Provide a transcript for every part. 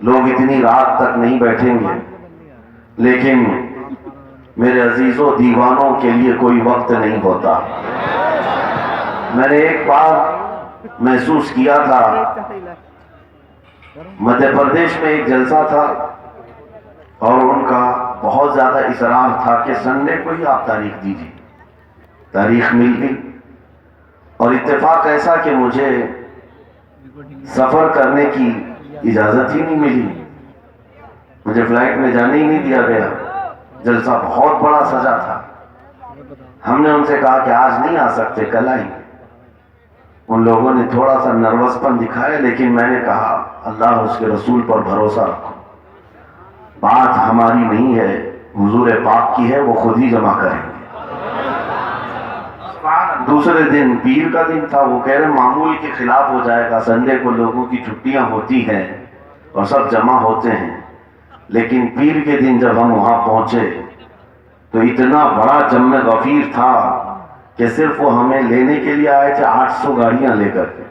لوگ اتنی رات تک نہیں بیٹھیں گے، لیکن میرے عزیزوں دیوانوں کے لیے کوئی وقت نہیں ہوتا۔ میں نے ایک بار محسوس کیا تھا، مدھیہ پردیش میں ایک جلسہ تھا اور ان کا بہت زیادہ اصرار تھا کہ سنڈے کو ہی آپ تاریخ دیجیے۔ تاریخ مل گئی اور اتفاق ایسا کہ مجھے سفر کرنے کی اجازت ہی نہیں ملی، مجھے فلائٹ میں جانے ہی نہیں دیا گیا۔ جلسہ بہت بڑا سجا تھا، ہم نے ان سے کہا کہ آج نہیں آ سکتے، کل آئیں گے۔ ان لوگوں نے تھوڑا سا نروس پن دکھایا، لیکن میں نے کہا اللہ اس کے رسول پر بھروسہ رکھو، بات ہماری نہیں ہے، حضور پاک کی ہے، وہ خود ہی جمع کریں گے۔ دوسرے دن پیر کا دن تھا، وہ کہہ رہے معمول کے خلاف ہو جائے گا، سنڈے کو لوگوں کی چھٹیاں ہوتی ہیں اور سب جمع ہوتے ہیں، لیکن پیر کے دن جب ہم وہاں پہنچے تو اتنا بڑا جم غفیر تھا کہ صرف وہ ہمیں لینے کے لیے آئے تھے 800 گاڑیاں لے کر کے،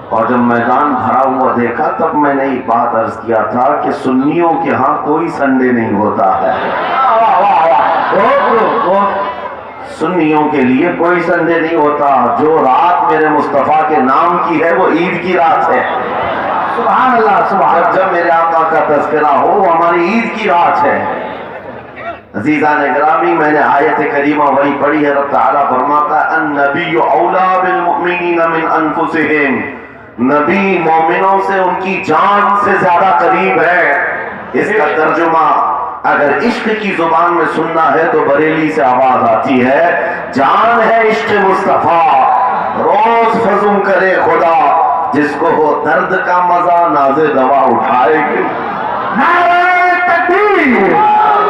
اور جب میدان بھرا ہوا دیکھا تب میں نے ایک بات عرض کیا تھا کہ سنیوں کے ہاں کوئی سنڈے نہیں ہوتا ہے، سنیوں کے لیے کوئی سنڈے نہیں ہوتا۔ جو رات میرے مصطفیٰ کے نام کی ہے وہ عید کی رات ہے، سبحان اللہ سبحان اللہ۔ جب میرے آقا کا تذکرہ ہو وہ ہماری عید کی رات ہے۔ عزیزان گرامی، میں نے آیت کریمہ وہی پڑھی ہے، رب تعالیٰ فرماتا ہے النبی اولا بالمؤمنین من انفسہم، نبی مومنوں سے ان کی جان سے زیادہ قریب ہے۔ اس کا ترجمہ اگر عشق کی زبان میں سننا ہے تو بریلی سے آواز آتی ہے، جان ہے عشق مصطفیٰ، روز فزوں کرے خدا، جس کو ہو درد کا مزہ ناز دوا اٹھائے گی۔ نعرہ تکبیر،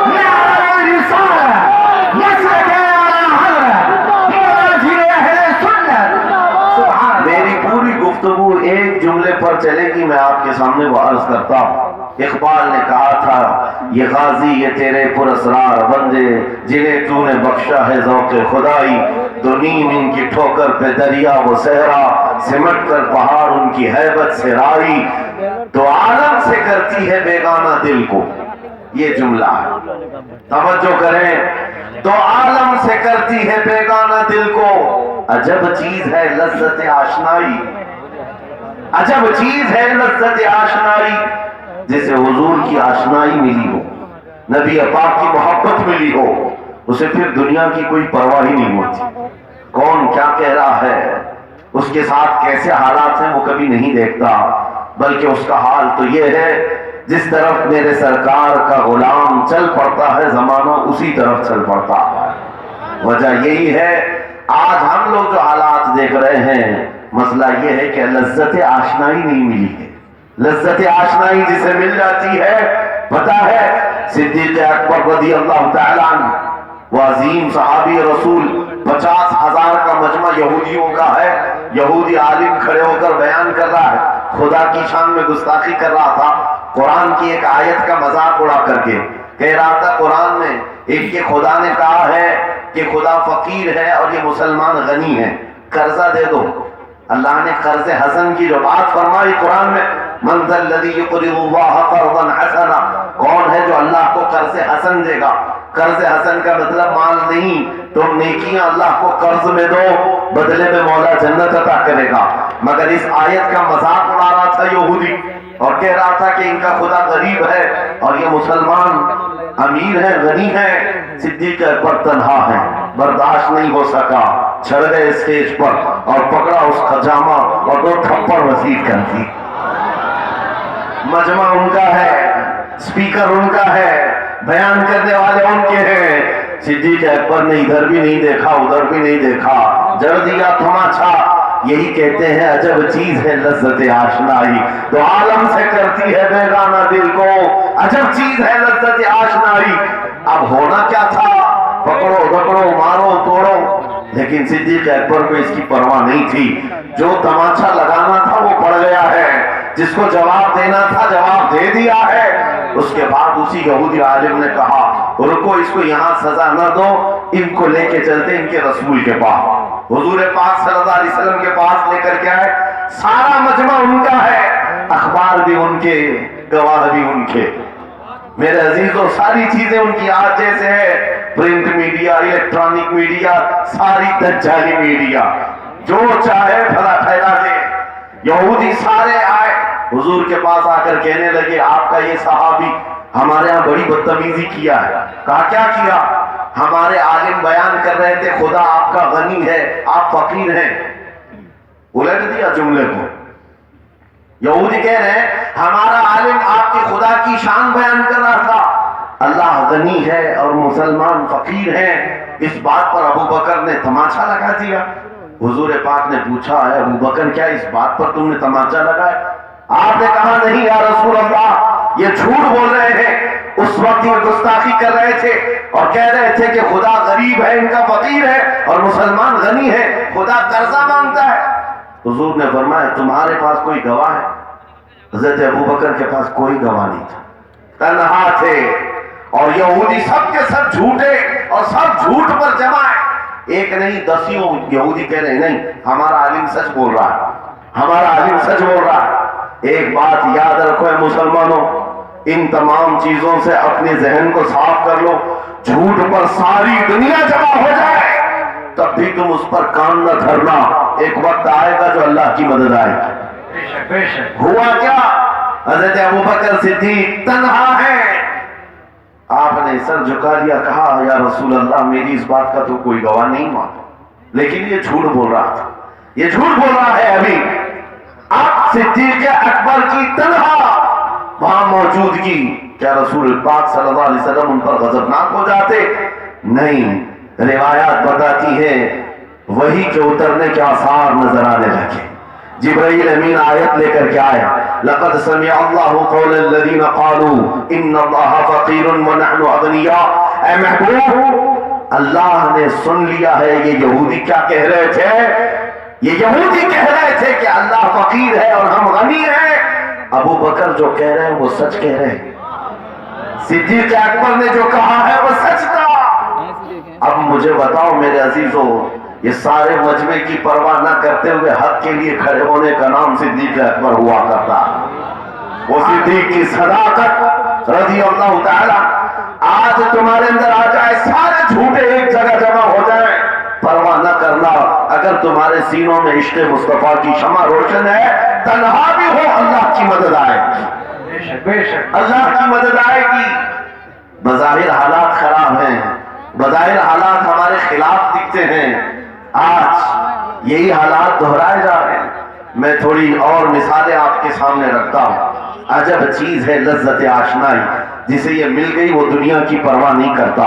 نعرہ رسالت، مسجد اعلی حضرت، مناظر اہل سنت۔ میری پوری گفتگو ایک جملے پر چلے گی، میں آپ کے سامنے وہ عرض کرتا ہوں۔ اقبال نے کہا تھا یہ غازی یہ تیرے پراسرار بندے، جنہیں تو نے بخشا ہے ذوق خدائی، دو نیم ان کی ٹھوکر پہ دریا وہ صحرا، سمٹ کر پہاڑ ان کی ہیبت سے رائی، تو عالم سے کرتی ہے بیگانہ دل کو۔ یہ جملہ ہے، توجہ کریں، تو عالم سے کرتی ہے بیگانہ دل کو، عجب چیز ہے لذت آشنائی، عجب چیز ہے لذت آشنائی، جسے حضور کی آشنائی ملی ہو، نبی پاک کی محبت ملی ہو، اسے پھر دنیا کی کوئی پرواہ ہی نہیں ہوتی، کون کیا کہہ رہا ہے، اس کے ساتھ کیسے حالات ہیں وہ کبھی نہیں دیکھتا، بلکہ اس کا حال تو یہ ہے جس طرف میرے سرکار کا غلام چل پڑتا ہے زمانہ اسی طرف چل پڑتا ہے۔ وجہ یہی ہے آج ہم لوگ جو حالات دیکھ رہے ہیں، مسئلہ یہ ہے کہ لذت آشنائی نہیں ملی ہے۔ لذت آشنائی جسے مل جاتی ہے، پتہ ہے صدیق اکبر رضی اللہ تعالیٰ عنہ، وہ عظیم صحابی رسول، 50,000 کا مجمع یہودیوں کا ہے، یہودی عالم کھڑے ہو کر بیان کر رہا ہے، خدا کی شان میں گستاخی کر رہا تھا، قرآن کی ایک آیت کا مذاق اڑا کر کے کہہ رہا تھا قرآن میں ایک کہ خدا نے کہا ہے کہ خدا فقیر ہے اور یہ مسلمان غنی ہے، قرضہ دے دو۔ اللہ نے قرض حسن کی جو بات فرمائی قرآن میں، من ذا الذی یقرض اللہ قرضا حسنا، کون ہے جو اللہ کو قرض حسن دے گا؟ قرض حسن کا مطلب مال نہیں، تم نیکیاں اللہ کو قرض میں دو، بدلے میں مولا جنت عطا کرے گا۔ مگر اس آیت کا مذاق اڑا رہا تھا یہودی اور کہہ رہا تھا کہ ان کا خدا غریب ہے اور یہ مسلمان امیر ہے، غنی ہے۔ صدیق اکبر تنہا ہے، برداشت نہیں ہو سکا، چڑھ گئے اسٹیج پر اور پکڑا اس کا جامہ اور 2 تھپڑ وسیع کر دی۔ مجمع ان کا ہے، سپیکر ان کا ہے، بیان کرنے والے ان کے ہیں۔ صدیق اکبر نے ادھر بھی نہیں دیکھا ادھر بھی نہیں دیکھا، جڑ دیا تماچا۔ یہی کہتے ہیں عجب چیز ہے لذت آشنائی، تو عالم سے کرتی ہے بیگانہ دل کو، عجب چیز ہے لذت آشنائی۔ اب ہونا کیا تھا، پکڑو دکڑو مارو توڑو، لیکن صدیق اکبر کو اس کی پرواہ نہیں تھی۔ جو تماچا لگانا تھا وہ پڑ گیا ہے، جس کو جواب دینا تھا جواب دے دیا ہے۔ اس کے بعد اسی یہودی عالم نے کہا رکو، اس کو یہاں سزا نہ دو، ان کو لے کے چلتے ان کے رسول کے پاس، حضور پاک صلی اللہ علیہ وسلم کے پاس لے کر کے آئے۔ سارا مجمع ان کا ہے، اخبار بھی ان کے، گواہ بھی ان کے. میرے عزیزوں ساری چیزیں ان کی آج جیسے ہے، پرنٹ میڈیا، الیکٹرانک میڈیا، ساری دجالی میڈیا، جو چاہے بھلا پھیلا دے. یہودی سارے آئے حضور کے پاس آ کر کہنے لگے آپ کا یہ صحابی ہمارے ہاں بڑی بدتمیزی کیا ہے. کہا کیا کیا؟ ہمارے عالم بیان کر رہے تھے خدا آپ کا غنی ہے آپ فقیر ہیں. الٹ دیا جملے کو. یہودی کہہ رہے ہیں ہمارا عالم آپ کی خدا کی شان بیان کر رہا تھا، اللہ غنی ہے اور مسلمان فقیر ہیں. اس بات پر ابو بکر نے تماچا لگا دیا. حضور پاک نے پوچھا ہے ابو بکر کیا اس بات پر تم نے تماچا لگایا؟ آپ نے کہا نہیں یا رسول اللہ، یہ جھوٹ بول رہے ہیں. اس وقت یہ گستاخی کر رہے تھے اور کہہ رہے تھے کہ خدا غریب ہے ان کا فقیر ہے اور مسلمان غنی ہے، خدا قرضہ مانگتا ہے. حضور نے فرمایا تمہارے پاس کوئی گواہ ہے؟ حضرت ابو بکر کے پاس کوئی گواہ نہیں تھا، تنہا تھے. اور یہودی سب کے سب جھوٹے اور سب جھوٹ پر جمع ہے. ایک نہیں دسیوں یہودی کہہ رہے نہیں ہمارا عالم سچ بول رہا ہے، ہمارا عالم سچ بول رہا ہے. ایک بات یاد رکھو اے مسلمانوں، ان تمام چیزوں سے اپنے ذہن کو صاف کر لو. جھوٹ پر ساری دنیا جمع ہو جائے تب بھی تم اس پر کان نہ دھرنا. ایک وقت آئے گا جو اللہ کی مدد آئے گی. ہوا کیا؟ حضرت ابو بکر صدیق تنہا ہے. آپ نے سر جھکا لیا، کہا یا رسول اللہ میری اس بات کا تو کوئی گواہ نہیں مانتا، لیکن یہ جھوٹ بول رہا تھا، یہ جھوٹ بول رہا ہے. ابھی اب صدیق اکبر کی تنہا وہاں موجودگی، کیا رسول پاک صلی اللہ علیہ وسلم ان پر غضبناک ہو جاتے؟ نہیں. روایات بتاتی ہیں وحی کے اترنے کے آثار نظر آنے لگے. جبرائیل امین آیت لے کر کے آیا لقد سمع اللہ قول الذین قالوا ان اللہ فقیر ونحن اغنیاء. اے محبوب اللہ نے سن لیا ہے یہ یہودی کیا کہہ رہے تھے. یہ یہودی کہہ رہے تھے کہ اللہ فقیر ہے اور ہم غنی ہیں. ابو بکر جو کہہ رہے ہیں وہ سچ کہہ رہے ہیں. صدیق اکبر نے جو کہا ہے وہ سچ تھا. اب مجھے بتاؤ میرے عزیزو، یہ سارے مجمع کی پرواہ نہ کرتے ہوئے حق کے لیے کھڑے ہونے کا نام صدیق اکبر ہوا کرتا. وہ صدیق کی صداقت رضی اللہ تعالی آج تمہارے اندر آ جائے، سارے جھوٹے ایک جگہ جمع ہو جائیں، پرواہ نہ کرنا. اگر تمہارے سینوں میں عشق مصطفیٰ کی شمع روشن ہے، تنہا بھی ہو اللہ کی مدد آئے گی، اللہ کی مدد آئے گی. بظاہر حالات خراب ہیں، بظاہر حالات ہمارے خلاف دکھتے ہیں، آج یہی حالات دہرائے جا رہے ہیں. میں تھوڑی اور مثالیں آپ کے سامنے رکھتا ہوں. عجب چیز ہے لذت آشنائی، جسے یہ مل گئی وہ دنیا کی پرواہ نہیں کرتا،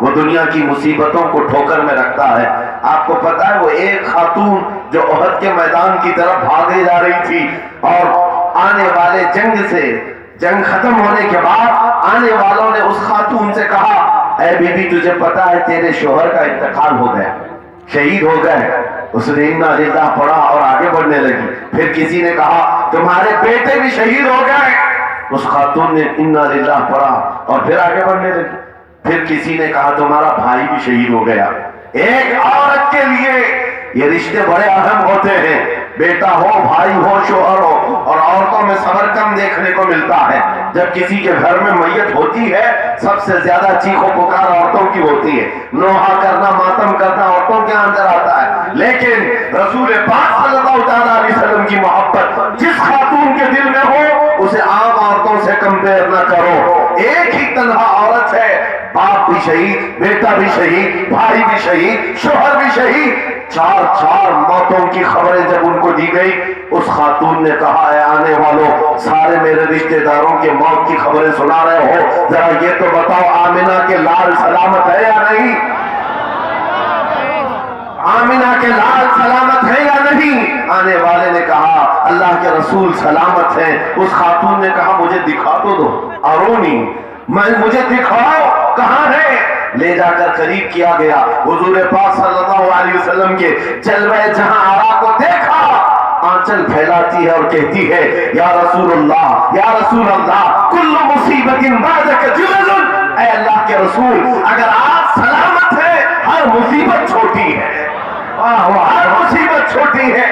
وہ دنیا کی مصیبتوں کو ٹھوکر میں رکھتا ہے. آپ کو پتا ہے وہ ایک خاتون جو احد کے میدان کی طرف بھاگے جا رہی تھی اور آنے والے جنگ ختم ہونے کے بعد آنے والوں نے اس خاتون سے کہا اے بی بی تجھے پتا ہے تیرے شوہر کا انتقال ہو گیا، شہید ہو گئے. اس نے انا للہ پڑھا اور آگے بڑھنے لگی. پھر کسی نے کہا تمہارے بیٹے بھی شہید ہو گئے. اس خاتون نے انا للہ پڑھا اور پھر آگے بڑھنے لگی. پھر کسی نے کہا تمہارا بھائی بھی شہید ہو گیا. ایک عورت کے لیے یہ رشتے بڑے اہم ہوتے ہیں، بیٹا ہو، بھائی ہو، شوہر ہو. اور عورتوں میں صبر کم دیکھنے کو ملتا ہے. جب کسی کے گھر میں میت ہوتی ہے سب سے زیادہ چیخ و پکار عورتوں کی ہوتی ہے، نوحہ کرنا، ماتم کرنا عورتوں کے اندر آتا ہے. لیکن رسول پاک صلی اللہ علیہ وسلم کی محبت جس خاتون کے دل میں ہو اسے عام عورتوں سے کمپیئر نہ کرو. ایک ہی تنہا عورت ہے، باپ بھی شہید، بیٹا بھی شہید، بھائی بھی شہید، شوہر بھی شہید. چار موتوں کی خبریں جب ان کو دی گئی، اس خاتون نے کہا اے آنے والوں، سارے میرے رشتہ داروں کے موت کی خبریں سنا رہے ہو، ذرا یہ تو بتاؤ آمنہ کے لال سلامت ہے یا نہیں؟ آمنہ کے لال سلامت ہے یا نہیں؟ آنے والے نے کہا اللہ کے رسول سلامت ہیں. اس خاتون نے کہا مجھے دکھا تو دو، ارونی، مجھے دکھاؤ کہاں ہے. لے جا کر قریب کیا گیا. حضور پاک صلی اللہ علیہ وسلم کے جلوہ جہاں آرا کو دیکھا، آنچل پھیلاتی ہے اور کہتی ہے یا رسول اللہ، یا رسول اللہ، کل مصیبت بعدک جلل. اے اللہ کے رسول اگر آپ سلامت ہیں ہر مصیبت چھوٹی ہے، ہر مصیبت چھوٹی ہے.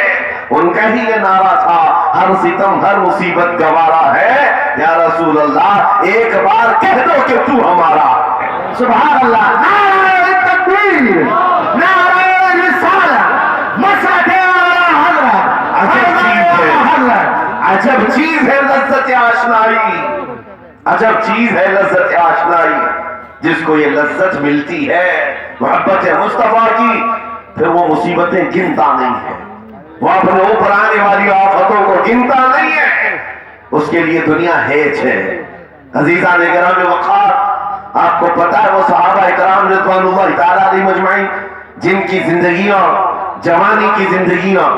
ان کا ہی یہ نعرہ تھا ہر ستم ہر مصیبت گوارا ہے، یا رسول اللہ ایک بار کہہ دو کہ تو ہمارا ہے۔ سبحان اللہ، نعرہ تکبیر، نعرہ رسالت، مسعد اعلی حضرت، عجب چیز ہے، حضرت، عجب چیز ہے لذت آشنائی، عجب چیز ہے لذت آشنائی۔ جس کو یہ لذت ملتی ہے محبت مصطفیٰ کی، پھر وہ مصیبتیں گنتا نہیں ہے، وہ اپنے اوپر آنے والی آفتوں کو گنتا نہیں ہے، اس کے لیے دنیا ہیچ ہے۔ عزیزان کرام وقار، آپ کو پتا ہے وہ صحابہ کرام رضوان اللہ تعالیٰ علیہ مجمعین جن کی زندگیاں، جوانی کی زندگیاں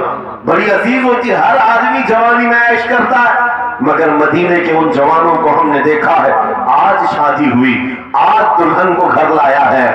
بڑی عزیز ہوتی ہے، ہر آدمی جوانی میں عیش کرتا ہے، مگر مدینے کے ان جوانوں کو ہم نے دیکھا ہے، آج شادی ہوئی، آج دلہن کو گھر لایا ہے،